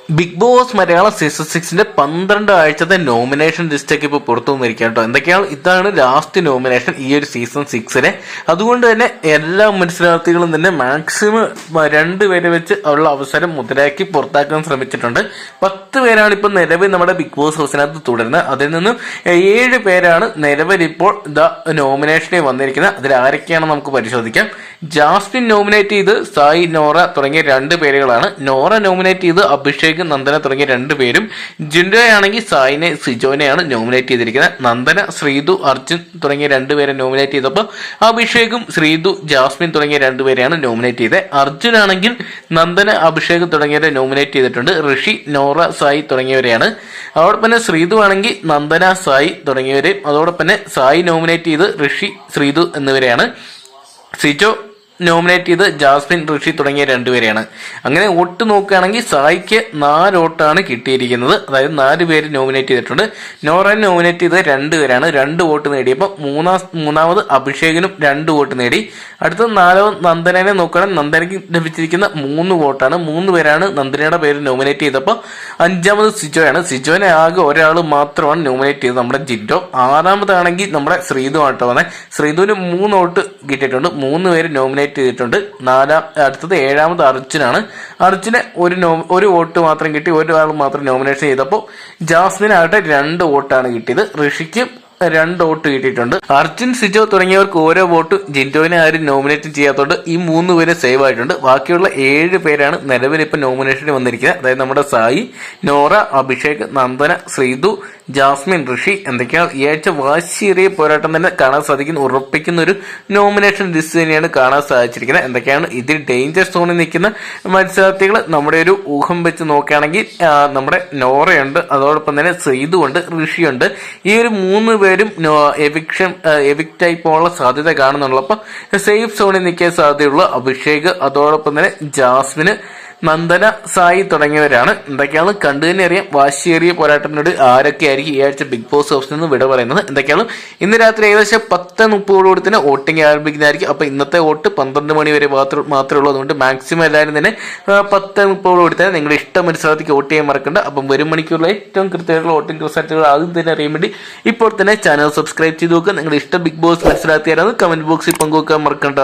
Big boss Malayalam season 6 12 ആഴ്ചത്തെ nomination ലിസ്റ്റൊക്കെ ഇപ്പോൾ പുറത്തു വന്നിരിക്കുക കേട്ടോ. എന്തൊക്കെയാണ്, ഇതാണ് ലാസ്റ്റ് നോമിനേഷൻ ഈ ഒരു സീസൺ 6. അതുകൊണ്ട് തന്നെ എല്ലാ മത്സരാർത്ഥികളും തന്നെ മാക്സിമം 2 പേരെ വെച്ച് ഉള്ള അവസരം മുതലാക്കി പുറത്താക്കാൻ ശ്രമിച്ചിട്ടുണ്ട്. 10 പേരാണ് ഇപ്പോൾ നിലവിൽ നമ്മുടെ ബിഗ് ബോസ് ഹൗസിനകത്ത് തുടരുന്നത്. അതിൽ നിന്നും 7 പേരാണ് നിലവിൽ ഇപ്പോൾ നോമിനേഷനിൽ വന്നിരിക്കുന്നത്. അതിൽ ആരൊക്കെയാണെന്ന് നമുക്ക് പരിശോധിക്കാം. ജാസ്മിൻ നോമിനേറ്റ് ചെയ്ത് സായി, നോറ തുടങ്ങിയ 2 പേരുകളാണ്. നോറ നോമിനേറ്റ് ചെയ്ത് അഭിഷേക്, നന്ദന തുടങ്ങിയ 2 പേരും. ജിൻഡോയാണെങ്കിൽ സായിനെ, സിജോനെയാണ് നോമിനേറ്റ് ചെയ്തിരിക്കുന്നത്. നന്ദന, ശ്രീതു, അർജുൻ തുടങ്ങിയ 2 പേരെ നോമിനേറ്റ് ചെയ്തപ്പോൾ അഭിഷേകും ശ്രീതു, ജാസ്മിൻ തുടങ്ങിയ 2 പേരെയാണ് നോമിനേറ്റ് ചെയ്തത്. അർജുൻ ആണെങ്കിൽ നന്ദന, അഭിഷേക് തുടങ്ങിയവരെ നോമിനേറ്റ് ചെയ്തിട്ടുണ്ട്. ഋഷി, നോറ, സായി തുടങ്ങിയവരെയാണ്. അതോടൊപ്പം തന്നെ ശ്രീതു ആണെങ്കിൽ നന്ദന, സായി തുടങ്ങിയവരെയും, അതോടൊപ്പം തന്നെ സായി നോമിനേറ്റ് ചെയ്ത് ഋഷി, ശ്രീതു എന്നിവരെയാണ്. സിജോ നോമിനേറ്റ് ചെയ്ത് ജാസ്മിൻ, ഋഷി തുടങ്ങിയ 2 പേരെയാണ്. അങ്ങനെ വോട്ട് നോക്കുകയാണെങ്കിൽ സായിക്ക് 4 വോട്ടാണ് കിട്ടിയിരിക്കുന്നത്. അതായത് 4 പേര് നോമിനേറ്റ് ചെയ്തിട്ടുണ്ട്. നോറൻ നോമിനേറ്റ് ചെയ്ത് 2 പേരാണ്. 2 വോട്ട് നേടിയപ്പോൾ മൂന്നാമത് അഭിഷേകിനും 2 വോട്ട് നേടി. അടുത്ത 4ാമത് നന്ദനെ നോക്കുകയാണെങ്കിൽ നന്ദനയ്ക്ക് ലഭിച്ചിരിക്കുന്ന 3 വോട്ടാണ്. 3 പേരാണ് നന്ദനയുടെ പേര് നോമിനേറ്റ് ചെയ്തപ്പോൾ. 5ാമത് സിജോയാണ്. സിജോനെ ആകെ ഒരാൾ മാത്രമാണ് നോമിനേറ്റ് ചെയ്തത്, നമ്മുടെ ജിൻഡോ. 6ാമതാണെങ്കിൽ നമ്മുടെ ശ്രീതു ആട്ടോ വന്നത്. ശ്രീതുവിന് 3 വോട്ട് കിട്ടിയിട്ടുണ്ട്. 3 പേര് നോമിനേറ്റ് ചെയ്തിട്ടുണ്ട്. അടുത്തത് 7ാമത് അർജുനാണ്. അർജുന് ഒരു വോട്ട് മാത്രം കിട്ടി. ഒരാൾ മാത്രം നോമിനേഷൻ ചെയ്തപ്പോൾ ജാസ്മിനാകട്ടെ 2 വോട്ടാണ് കിട്ടിയത്. ഋഷിക്ക് 2 വോട്ട് കിട്ടിയിട്ടുണ്ട്. അർജുൻ, സിജോ തുടങ്ങിയവർക്ക് ഓരോ വോട്ട്. ജിൻഡോനെ ആരും നോമിനേറ്റ് ചെയ്യാത്തതുകൊണ്ട് ഈ 3 പേര് സേവ് ആയിട്ടുണ്ട്. ബാക്കിയുള്ള 7 പേരാണ് നിലവിൽ ഇപ്പൊ നോമിനേഷന് വന്നിരിക്കുന്നത്. അതായത് നമ്മുടെ സായി, നോറ, അഭിഷേക്, നന്ദന, ശ്രീതു, ജാസ്മിൻ, ഋഷി. എന്തൊക്കെയാണ് ഈ ആഴ്ച വാശിയേറിയ പോരാട്ടം തന്നെ കാണാൻ സാധിക്കുന്ന, ഉറപ്പിക്കുന്ന ഒരു നോമിനേഷൻ ലിസ്റ്റ് തന്നെയാണ് കാണാൻ സാധിച്ചിരിക്കുന്നത്. എന്തൊക്കെയാണ് ഇതിൽ ഡേഞ്ചർ സോണിൽ നിൽക്കുന്ന മത്സരാർത്ഥികൾ നമ്മുടെ ഒരു ഊഹം വെച്ച് നോക്കുകയാണെങ്കിൽ നമ്മുടെ നോറയുണ്ട്, അതോടൊപ്പം തന്നെ ശ്രീതു ഉണ്ട്, ഋഷിയുണ്ട്. ഈ ഒരു 3 പേരും എവിക്റ്റ് ആയി പോകാനുള്ള സാധ്യത കാണുന്നുള്ളൂ. അപ്പൊ സേഫ് സോണിൽ നിൽക്കാൻ സാധ്യതയുള്ള അഭിഷേക്, അതോടൊപ്പം തന്നെ ജാസ്മിന്, നന്ദന, സായി തുടങ്ങിയവരാണ്. എന്തൊക്കെയാണ് കണ്ടു തന്നെ അറിയാം വാശിയേറിയ പോരാട്ടത്തിനോട് ആരൊക്കെ ആയിരിക്കും ഈ ആഴ്ച ബിഗ് ബോസ് ഹൗസിൽ നിന്ന് വിട പറയുന്നത്. എന്തൊക്കെയാണ് ഇന്ന് രാത്രി ഏകദേശം 10:30 തന്നെ വോട്ടിംഗ് ആരംഭിക്കുന്നതായിരിക്കും. അപ്പൊ ഇന്നത്തെ വോട്ട് 12 മണി വരെ മാത്രമേ ഉള്ളൂ. അതുകൊണ്ട് മാക്സിമം എല്ലാവരും തന്നെ 10:30 തന്നെ നിങ്ങളുടെ ഇഷ്ടം മത്സരത്തിലേക്ക് വോട്ട് ചെയ്യാൻ മറക്കണ്ട. അപ്പം വരും മണിക്കൂറിലെ ഏറ്റവും കൃത്യമായിട്ടുള്ള വോട്ടിംഗ് റിസൾട്ടുകൾ ആദ്യം തന്നെ അറിയാൻ വേണ്ടി ഇപ്പോൾ തന്നെ ചാനൽ സബ്സ്ക്രൈബ് ചെയ്ത് നോക്കുക. നിങ്ങളുടെ ഇഷ്ടം ബിഗ് ബോസ് മത്സരാർത്ഥിയാരാണ് കമന്റ് ബോക്സിൽ പങ്കുവെക്കാൻ മറക്കണ്ട.